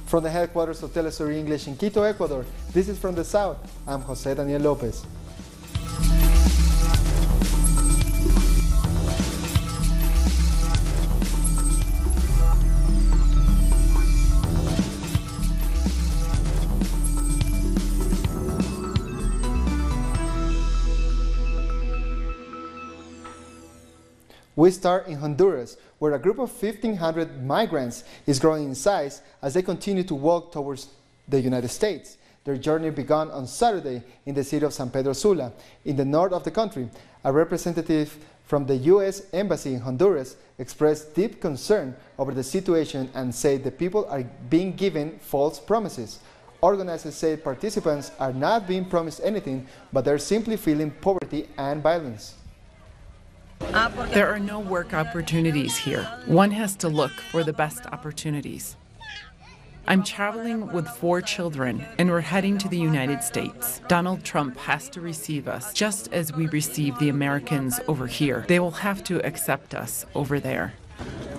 From the headquarters of Telesur English in Quito, Ecuador, this is From the South. I'm Jose Daniel Lopez. We start in Honduras, where a group of 1,500 migrants is growing in size as they continue to walk towards the United States. Their journey began on Saturday in the city of San Pedro Sula, in the north of the country. A representative from the U.S. Embassy in Honduras expressed deep concern over the situation and said the people are being given false promises. Organizers say participants are not being promised anything, but they're simply feeling poverty and violence. There are no work opportunities here. One has to look for the best opportunities. I'm traveling with 4 children, and we're heading to the United States. Donald Trump has to receive us, just as we receive the Americans over here. They will have to accept us over there.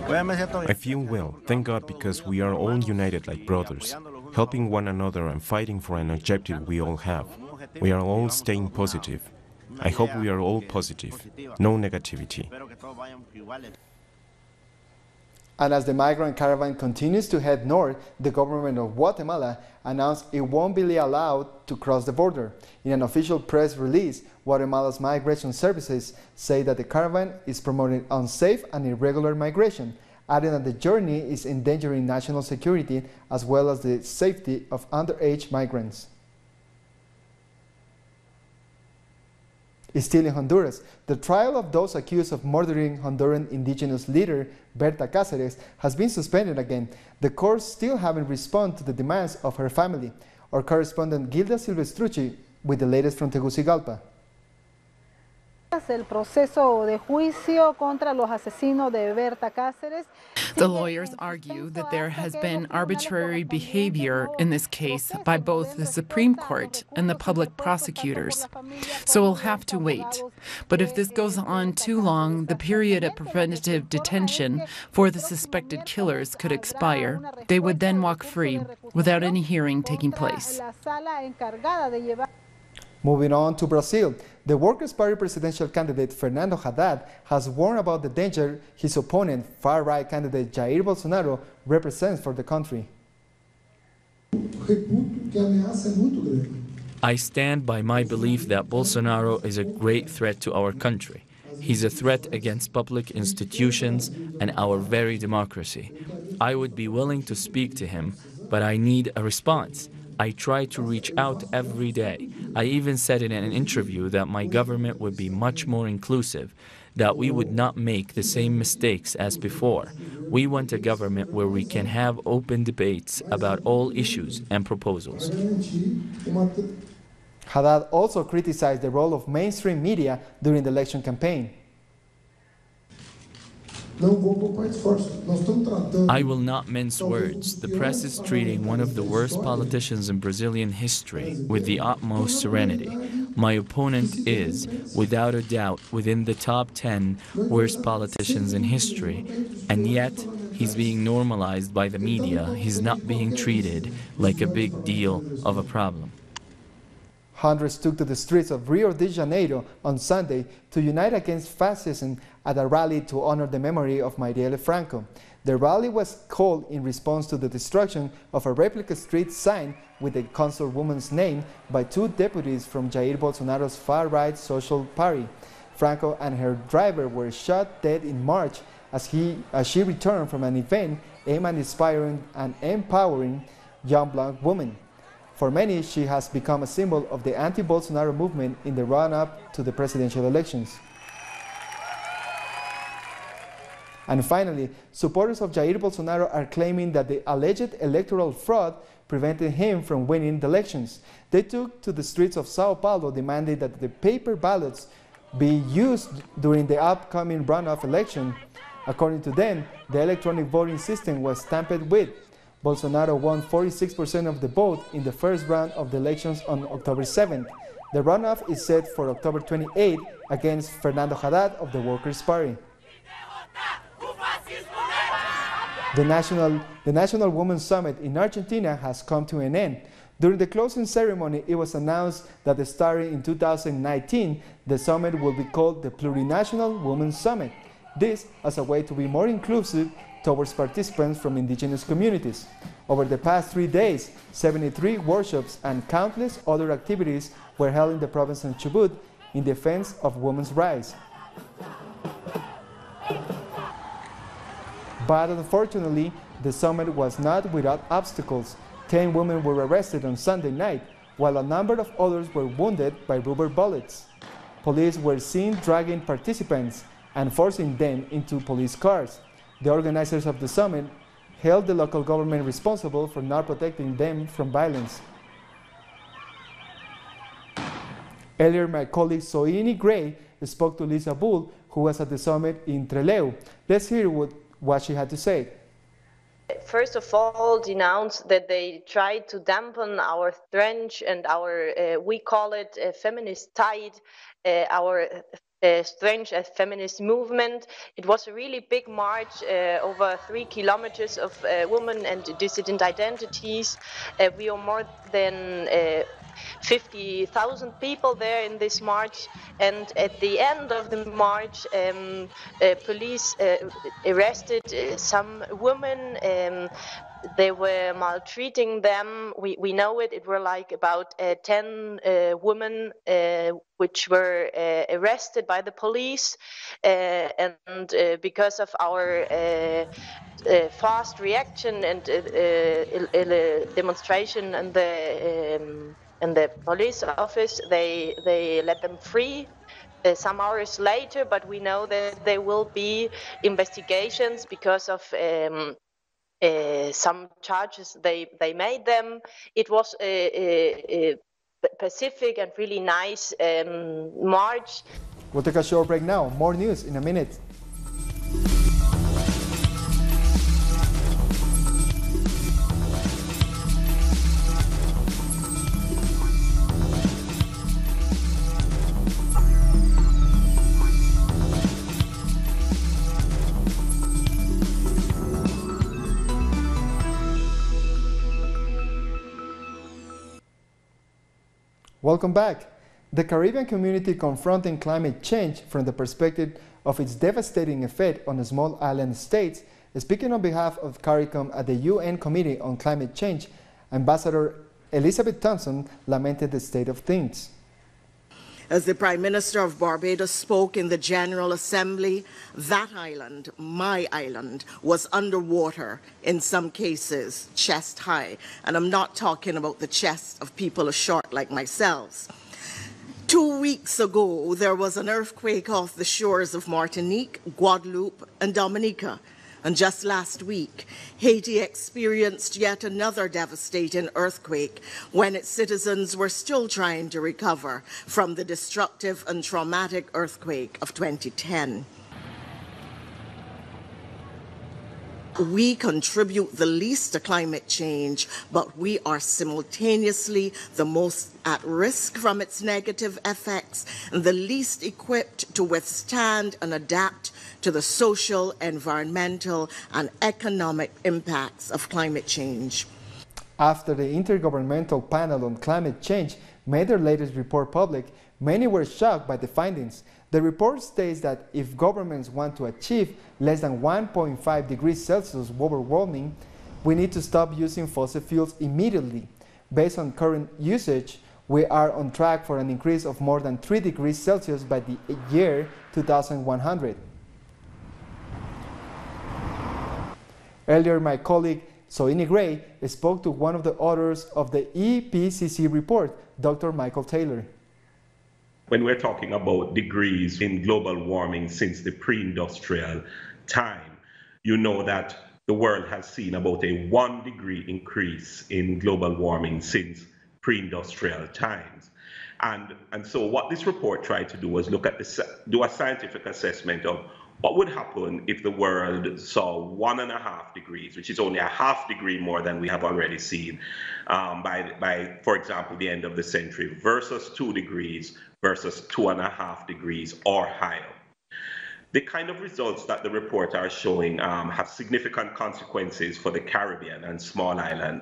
I feel well, thank God, because we are all united like brothers, helping one another and fighting for an objective we all have. We are all staying positive. I hope we are all positive, no negativity. And as the migrant caravan continues to head north, the government of Guatemala announced it won't be allowed to cross the border. In an official press release, Guatemala's migration services say that the caravan is promoting unsafe and irregular migration, adding that the journey is endangering national security as well as the safety of underage migrants. Still in Honduras, the trial of those accused of murdering Honduran indigenous leader Berta Cáceres has been suspended again. The courts still haven't responded to the demands of her family. Our correspondent Gilda Silvestrucci with the latest from Tegucigalpa. El proceso de juicio contra los asesinos de Berta Cáceres. The lawyers argue that there has been arbitrary behavior in this case by both the Supreme Court and the public prosecutors. So we'll have to wait. But if this goes on too long, the period of preventative detention for the suspected killers could expire. They would then walk free without any hearing taking place. Moving on to Brazil, the Workers' Party presidential candidate Fernando Haddad has warned about the danger his opponent, far-right candidate Jair Bolsonaro, represents for the country. I stand by my belief that Bolsonaro is a great threat to our country. He's a threat against public institutions and our very democracy. I would be willing to speak to him, but I need a response. I try to reach out every day. I even said in an interview that my government would be much more inclusive, that we would not make the same mistakes as before. We want a government where we can have open debates about all issues and proposals. Haddad also criticized the role of mainstream media during the election campaign. I will not mince words. The press is treating one of the worst politicians in Brazilian history with the utmost serenity. My opponent is, without a doubt, within the top 10 worst politicians in history, and yet he's being normalized by the media. He's not being treated like a big deal of a problem. Hundreds took to the streets of Rio de Janeiro on Sunday to unite against fascism at a rally to honor the memory of Marielle Franco. The rally was called in response to the destruction of a replica street sign with the councilwoman's name by 2 deputies from Jair Bolsonaro's far-right social party. Franco and her driver were shot dead in March as she returned from an event aimed at inspiring and empowering young black women. For many, she has become a symbol of the anti-Bolsonaro movement in the run-up to the presidential elections. And finally, supporters of Jair Bolsonaro are claiming that the alleged electoral fraud prevented him from winning the elections. They took to the streets of Sao Paulo demanding that the paper ballots be used during the upcoming runoff election. According to them, the electronic voting system was tampered with. Bolsonaro won 46% of the vote in the first round of the elections on October 7th. The runoff is set for October 28th against Fernando Haddad of the Workers' Party. The National Women's Summit in Argentina has come to an end. During the closing ceremony, it was announced that starting in 2019, the summit will be called the Plurinational Women's Summit. This as a way to be more inclusive towards participants from indigenous communities. Over the past 3 days, 73 workshops and countless other activities were held in the province of Chubut in defense of women's rights. But unfortunately, the summit was not without obstacles. 10 women were arrested on Sunday night, while a number of others were wounded by rubber bullets. Police were seen dragging participants and forcing them into police cars. The organizers of the summit held the local government responsible for not protecting them from violence. Earlier, my colleague Soini Gray spoke to Lisa Bull, who was at the summit in Trelew. Let's hear what she had to say. First of all, denounced that they tried to dampen our strength and our, we call it a feminist tide, our strength as feminist movement. It was a really big march, over 3 kilometers of women and dissident identities. We are more than 50,000 people there in this march, and at the end of the march, police arrested some women. They were maltreating them. We know it. It were like about 10 women which were arrested by the police, and because of our fast reaction and demonstration and the police office, they let them free some hours later, but we know that there will be investigations because of some charges they made them. It was a Pacific and really nice march. We'll take a short break now. More news in a minute. Welcome back. The Caribbean community confronting climate change from the perspective of its devastating effect on the small island states. Speaking on behalf of CARICOM at the UN Committee on Climate Change, Ambassador Elizabeth Thompson lamented the state of things. As the Prime Minister of Barbados spoke in the General Assembly, that island, my island, was underwater, in some cases chest high. And I'm not talking about the chest of people short like myself. 2 weeks ago, there was an earthquake off the shores of Martinique, Guadeloupe, and Dominica. And just last week, Haiti experienced yet another devastating earthquake when its citizens were still trying to recover from the destructive and traumatic earthquake of 2010. We contribute the least to climate change, but we are simultaneously the most at risk from its negative effects and the least equipped to withstand and adapt to the social, environmental, and economic impacts of climate change. After the Intergovernmental Panel on Climate Change made their latest report public, many were shocked by the findings. The report states that if governments want to achieve less than 1.5 degrees Celsius global warming, we need to stop using fossil fuels immediately. Based on current usage, we are on track for an increase of more than 3 degrees Celsius by the year 2100. Earlier, my colleague Soini Gray spoke to one of the authors of the IPCC report, Dr. Michael Taylor. When we're talking about degrees in global warming since the pre-industrial time, you know that the world has seen about a 1 degree increase in global warming since pre-industrial times. And so what this report tried to do was do a scientific assessment of what would happen if the world saw 1.5 degrees, which is only a half degree more than we have already seen by, for example, the end of the century, versus 2 degrees versus 2.5 degrees or higher. The kind of results that the report are showing have significant consequences for the Caribbean and small island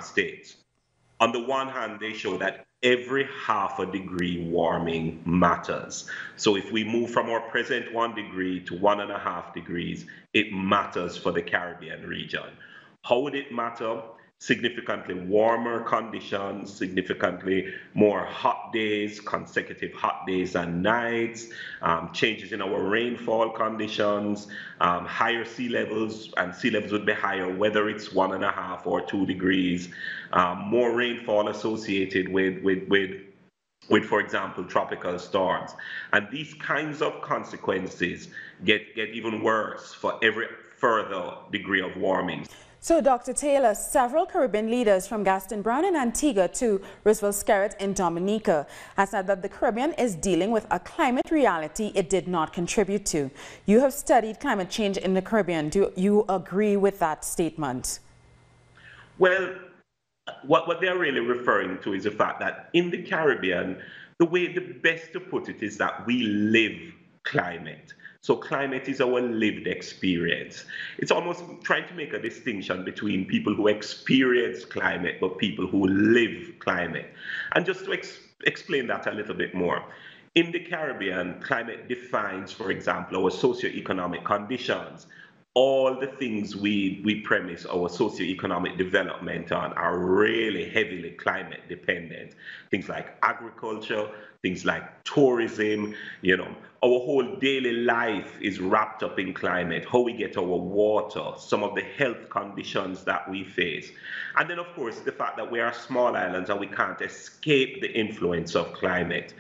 states. On the one hand, they show that every half a degree warming matters. So if we move from our present 1 degree to 1.5 degrees, it matters for the Caribbean region. How would it matter? Significantly warmer conditions, significantly more hot days, consecutive hot days and nights, changes in our rainfall conditions, higher sea levels, and sea levels would be higher whether it's 1.5 or 2 degrees, more rainfall associated with, for example, tropical storms. And these kinds of consequences get even worse for every further degree of warming. So, Dr. Taylor, several Caribbean leaders from Gaston Brown in Antigua to Roosevelt Skerritt in Dominica have said that the Caribbean is dealing with a climate reality it did not contribute to. You have studied climate change in the Caribbean. Do you agree with that statement? Well, what they're really referring to is the fact that in the Caribbean, the best to put it is that we live climate. So climate is our lived experience. It's almost trying to make a distinction between people who experience climate but people who live climate. And just to explain that a little bit more, in the Caribbean, climate defines, for example, our socioeconomic conditions. All the things we premise our socioeconomic development on are really heavily climate dependent. Things like agriculture, things like tourism, our whole daily life is wrapped up in climate, how we get our water, some of the health conditions that we face. And then, of course, the fact that we are small islands and we can't escape the influence of climate.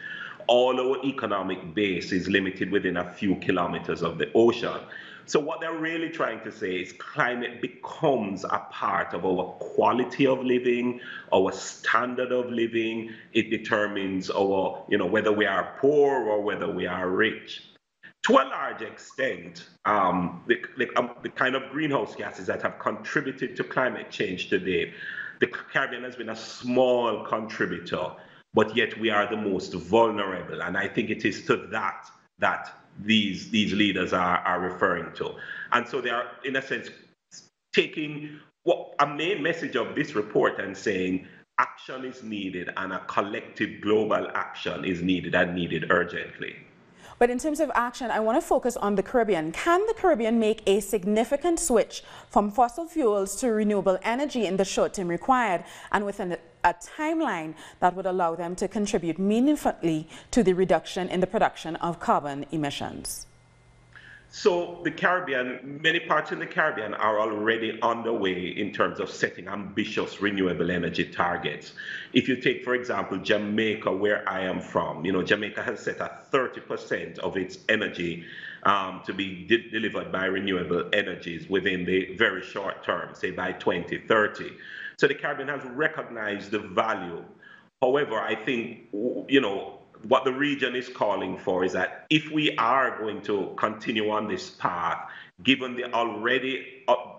All our economic base is limited within a few kilometers of the ocean. So what they're really trying to say is climate becomes a part of our quality of living, our standard of living. It determines our, whether we are poor or whether we are rich. To a large extent, the kind of greenhouse gases that have contributed to climate change today, the Caribbean has been a small contributor, but yet we are the most vulnerable. And I think it is to that these leaders are referring to. And so they are, in a sense, taking a main message of this report and saying action is needed and a collective global action is needed and needed urgently. But in terms of action, I want to focus on the Caribbean. Can the Caribbean make a significant switch from fossil fuels to renewable energy in the short term required and within a timeline that would allow them to contribute meaningfully to the reduction in the production of carbon emissions? So the Caribbean, many parts in the Caribbean are already underway in terms of setting ambitious renewable energy targets. If you take, for example, Jamaica, where I am from, Jamaica has set a 30% of its energy to be delivered by renewable energies within the very short term, say by 2030. So the Caribbean has recognized the value. However, I think, what the region is calling for is that if we are going to continue on this path, given the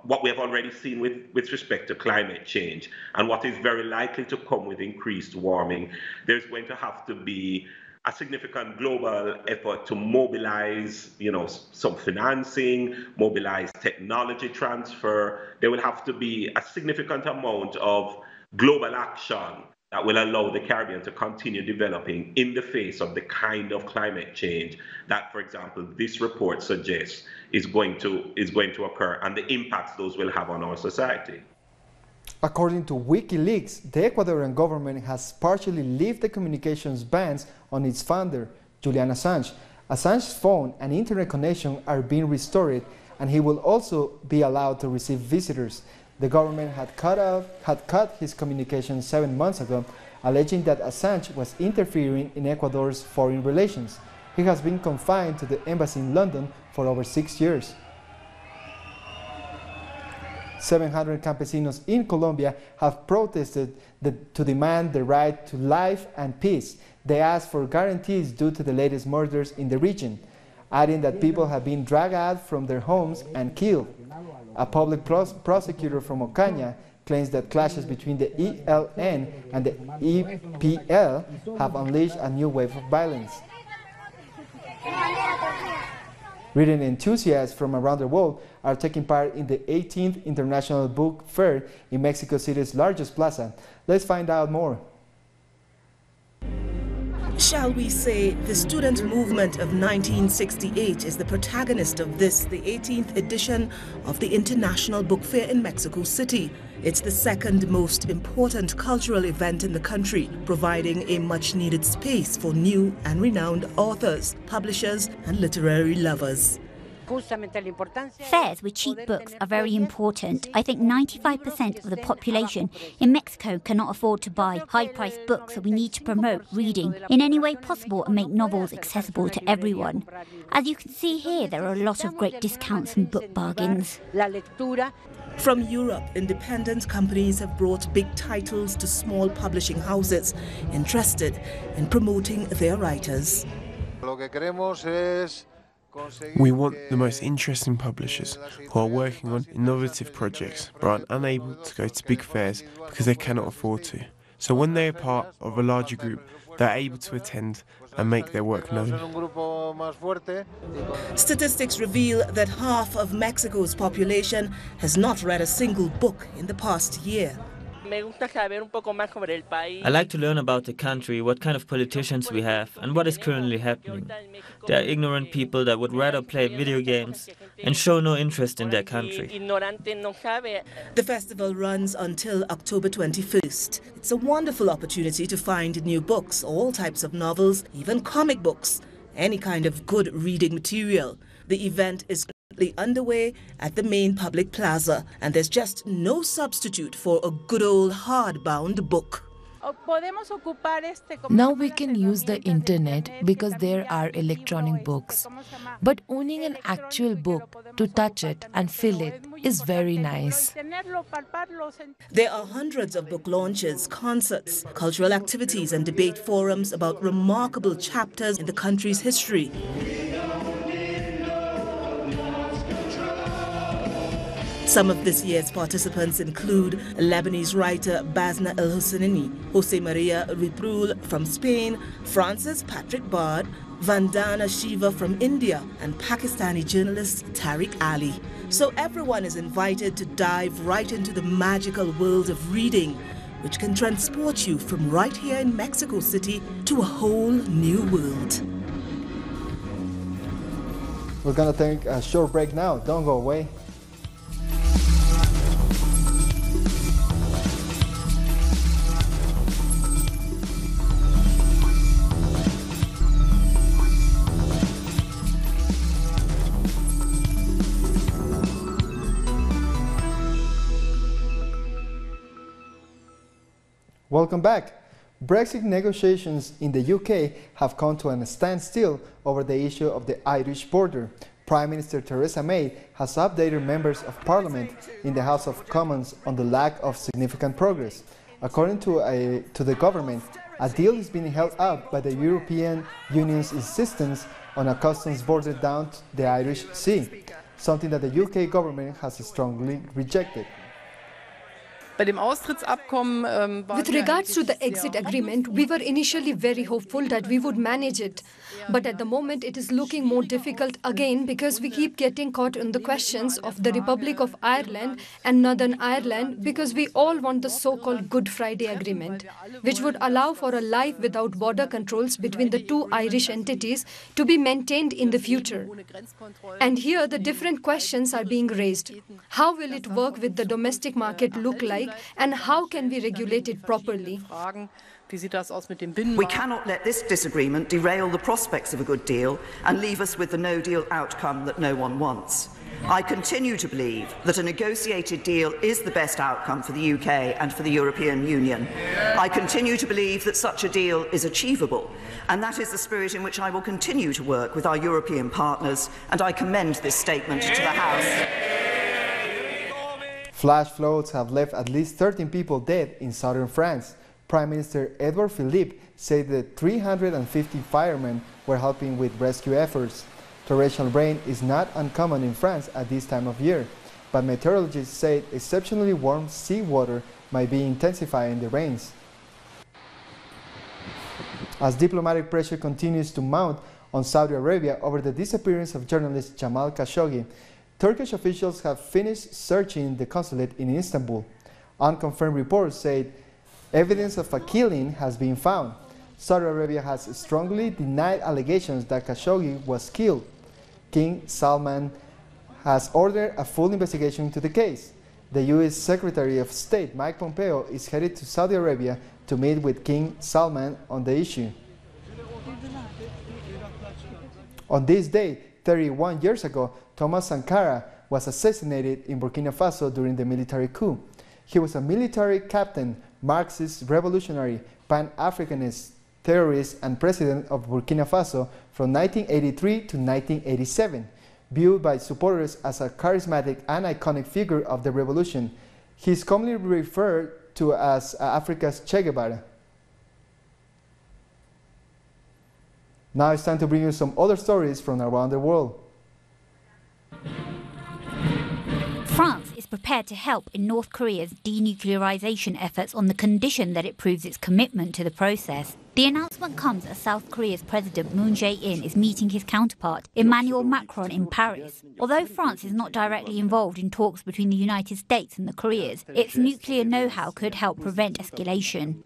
what we have already seen with respect to climate change and what is very likely to come with increased warming, there's going to have to be a significant global effort to mobilize, some financing, mobilize technology transfer. There will have to be a significant amount of global action that will allow the Caribbean to continue developing in the face of the kind of climate change that, for example, this report suggests is going to occur and the impacts those will have on our society. According to WikiLeaks, the Ecuadorian government has partially lifted the communications bans on its founder, Julian Assange. Assange's phone and internet connection are being restored, and he will also be allowed to receive visitors. The government had cut his communications 7 months ago, alleging that Assange was interfering in Ecuador's foreign relations. He has been confined to the embassy in London for over 6 years. 700 campesinos in Colombia have protested to demand the right to life and peace. They asked for guarantees due to the latest murders in the region, adding that people have been dragged out from their homes and killed. A public prosecutor from Ocaña claims that clashes between the ELN and the EPL have unleashed a new wave of violence. Reading enthusiasts from around the world are taking part in the 18th International Book Fair in Mexico City's largest plaza. Let's find out more. Shall we say the student movement of 1968 is the protagonist of this, the 18th edition of the International Book Fair in Mexico City. It's the second most important cultural event in the country, providing a much-needed space for new and renowned authors, publishers, and literary lovers. Fairs with cheap books are very important. I think 95% of the population in Mexico cannot afford to buy high-priced books, so we need to promote reading in any way possible and make novels accessible to everyone. As you can see here, there are a lot of great discounts and book bargains. From Europe, independent companies have brought big titles to small publishing houses interested in promoting their writers. We want the most interesting publishers who are working on innovative projects but are unable to go to big fairs because they cannot afford to. So when they are part of a larger group, they are able to attend and make their work known. Statistics reveal that half of Mexico's population has not read a single book in the past year. I like to learn about the country, what kind of politicians we have, and what is currently happening. There are ignorant people that would rather play video games and show no interest in their country. The festival runs until October 21st. It's a wonderful opportunity to find new books, all types of novels, even comic books, any kind of good reading material. The event is underway at the main public plaza, and there's just no substitute for a good old hardbound book. Now we can use the internet because there are electronic books. But owning an actual book to touch it and feel it is very nice. There are hundreds of book launches, concerts, cultural activities and debate forums about remarkable chapters in the country's history. Some of this year's participants include Lebanese writer Basna El-Husseini, Jose Maria Riprul from Spain, Francis Patrick Bard, Vandana Shiva from India, and Pakistani journalist Tariq Ali. So everyone is invited to dive right into the magical world of reading, which can transport you from right here in Mexico City to a whole new world. We're going to take a short break now. Don't go away. Welcome back. Brexit negotiations in the UK have come to a standstill over the issue of the Irish border. Prime Minister Theresa May has updated members of Parliament in the House of Commons on the lack of significant progress. According to the government, a deal is being held up by the European Union's insistence on a customs border down the Irish Sea, something that the UK government has strongly rejected. With regards to the exit agreement, we were initially very hopeful that we would manage it. But at the moment, it is looking more difficult again because we keep getting caught in the questions of the Republic of Ireland and Northern Ireland because we all want the so-called Good Friday Agreement, which would allow for a life without border controls between the two Irish entities to be maintained in the future. And here, the different questions are being raised. How will it work with the domestic market look like? And how can we regulate it properly? We cannot let this disagreement derail the prospects of a good deal and leave us with the no-deal outcome that no one wants. I continue to believe that a negotiated deal is the best outcome for the UK and for the European Union. I continue to believe that such a deal is achievable, and that is the spirit in which I will continue to work with our European partners, and I commend this statement to the House. Flash floods have left at least 13 people dead in southern France. Prime Minister Edouard Philippe said that 350 firemen were helping with rescue efforts. Torrential rain is not uncommon in France at this time of year, but meteorologists say exceptionally warm seawater might be intensifying the rains. As diplomatic pressure continues to mount on Saudi Arabia over the disappearance of journalist Jamal Khashoggi. Turkish officials have finished searching the consulate in Istanbul. Unconfirmed reports said evidence of a killing has been found. Saudi Arabia has strongly denied allegations that Khashoggi was killed. King Salman has ordered a full investigation into the case. The U.S. Secretary of State Mike Pompeo is headed to Saudi Arabia to meet with King Salman on the issue. On this day, 31 years ago, Thomas Sankara was assassinated in Burkina Faso during the military coup. He was a military captain, Marxist revolutionary, Pan-Africanist terrorist, and president of Burkina Faso from 1983 to 1987. Viewed by supporters as a charismatic and iconic figure of the revolution, he is commonly referred to as Africa's Che Guevara. Now it's time to bring you some other stories from around the world. France is prepared to help in North Korea's denuclearization efforts on the condition that it proves its commitment to the process. The announcement comes as South Korea's President Moon Jae-in is meeting his counterpart, Emmanuel Macron, in Paris. Although France is not directly involved in talks between the United States and the Koreas, its nuclear know-how could help prevent escalation.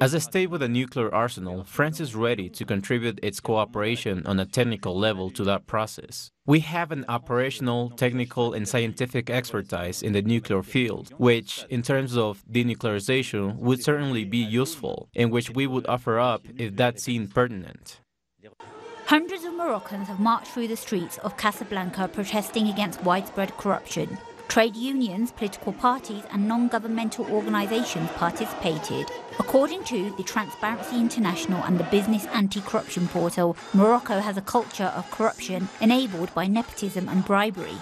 As a state with a nuclear arsenal, France is ready to contribute its cooperation on a technical level to that process. We have an operational, technical, and scientific expertise in the nuclear field, which, in terms of denuclearization, would certainly be useful, and which we would offer up if that seemed pertinent. Hundreds of Moroccans have marched through the streets of Casablanca protesting against widespread corruption. Trade unions, political parties and non-governmental organisations participated. According to the Transparency International and the Business Anti-Corruption Portal, Morocco has a culture of corruption enabled by nepotism and bribery.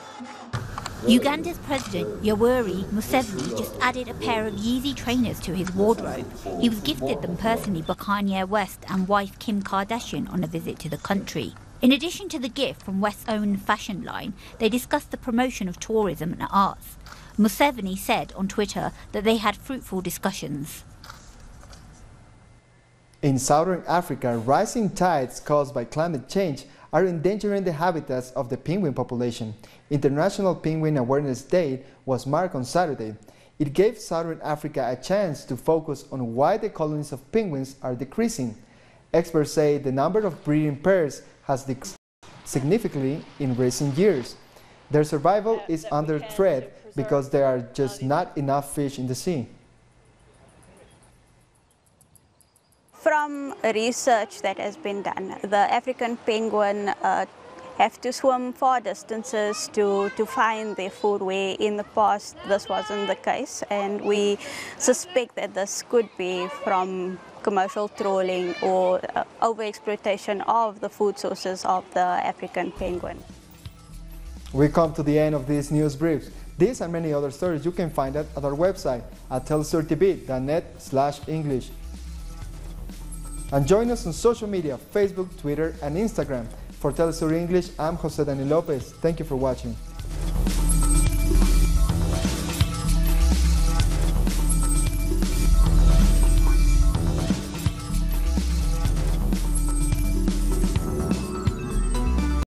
Uganda's President Yoweri Museveni just added a pair of Yeezy trainers to his wardrobe. He was gifted them personally by Kanye West and wife Kim Kardashian on a visit to the country. In addition to the gift from West's own fashion line, they discussed the promotion of tourism and arts. Museveni said on Twitter that they had fruitful discussions. In southern Africa, rising tides caused by climate change are endangering the habitats of the penguin population. International Penguin Awareness Day was marked on Saturday. It gave southern Africa a chance to focus on why the colonies of penguins are decreasing. Experts say the number of breeding pairs has decreased significantly in recent years. Their survival is under threat because there are just not enough fish in the sea. From research that has been done, the African penguin have to swim far distances to find their food, where in the past this wasn't the case, and we suspect that this could be from commercial trawling or overexploitation of the food sources of the African penguin. We come to the end of this news brief. These and many other stories you can find at our website at telesurtv.net/English. And join us on social media, Facebook, Twitter and Instagram. For Telesur English, I'm Jose Daniel Lopez. Thank you for watching.